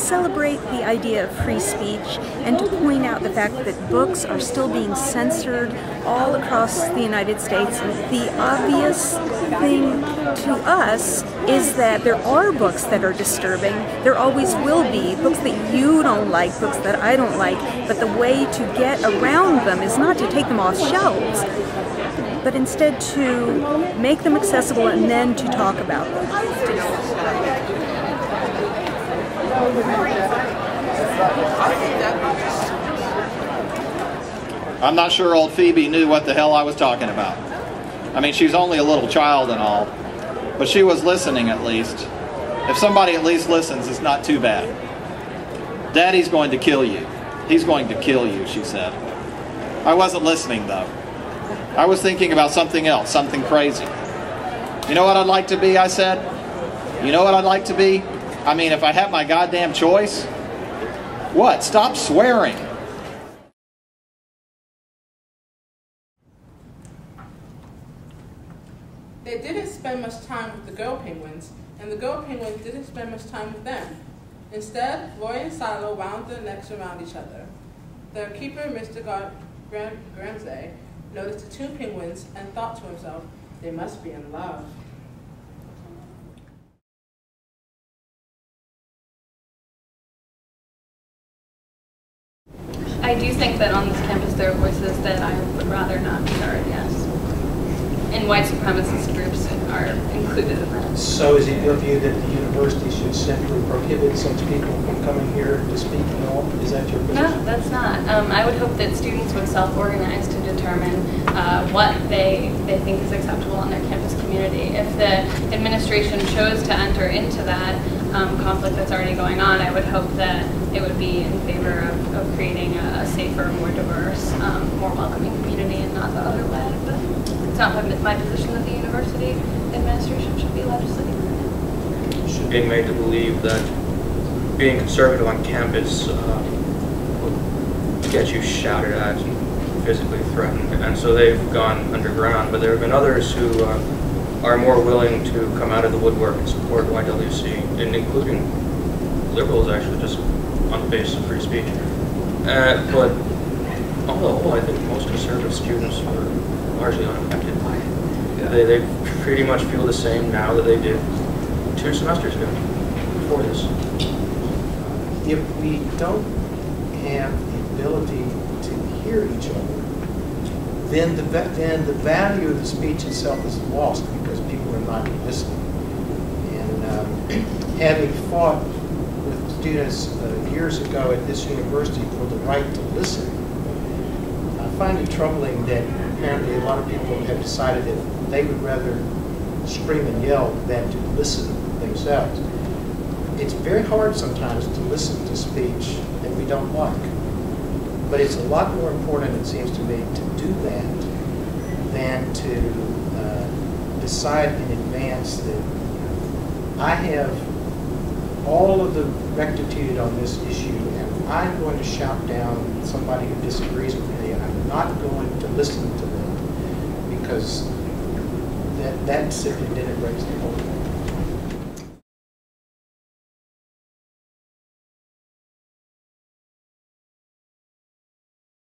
celebrate the idea of free speech and to point out the fact that books are still being censored all across the United States. The obvious thing to us is that there are books that are disturbing. There always will be books that you don't like, books that I don't like, but the way to get around them is not to take them off shelves, but instead to make them accessible and then to talk about them. I'm not sure old Phoebe knew what the hell I was talking about. I mean, she's only a little child and all, but she was listening at least. If somebody at least listens, it's not too bad. Daddy's going to kill you. He's going to kill you, she said. I wasn't listening, though. I was thinking about something else, something crazy. You know what I'd like to be, I said? You know what I'd like to be? I mean, if I had my goddamn choice? What? Stop swearing. They didn't spend much time with the girl penguins, and the girl penguins didn't spend much time with them. Instead, Roy and Silo wound their necks around each other. Their keeper, Mr. Granze, noticed the two penguins and thought to himself, they must be in love. I do think that on this campus there are voices that I would rather not be heard, yes. And white supremacist groups are included in that. So is it your view that the university should simply prohibit such people from coming here to speak at all? Is that your position? No, that's not. I would hope that students would self-organize to determine what they think is acceptable in their campus community. If the administration chose to enter into that conflict that's already going on, I would hope that it would be in favor of creating a safer, more diverse, more welcoming community and not the other way. But it's not my position that the university administration should be legislating that. Being made to believe that being conservative on campus will get you shouted at and physically threatened, and so they've gone underground. But there have been others who are more willing to come out of the woodwork and support YWC, and including liberals actually, just on the basis of free speech. But on the whole, I think most conservative students were largely unaffected by it. Yeah. They pretty much feel the same now that they did 2 semesters ago, before this. If we don't have the ability to hear each other, then the value of the speech itself is lost because people are not listening. And having fought with students years ago at this university for the right to listen, I find it troubling that apparently a lot of people have decided that they would rather scream and yell than to listen themselves. It's very hard sometimes to listen to speech that we don't like, but it's a lot more important, it seems to me, to do that than to decide in advance that I have all of the rectitude on this issue and I'm going to shout down somebody who disagrees with me and I'm not going to listen to them because that simply denigrates the whole thing.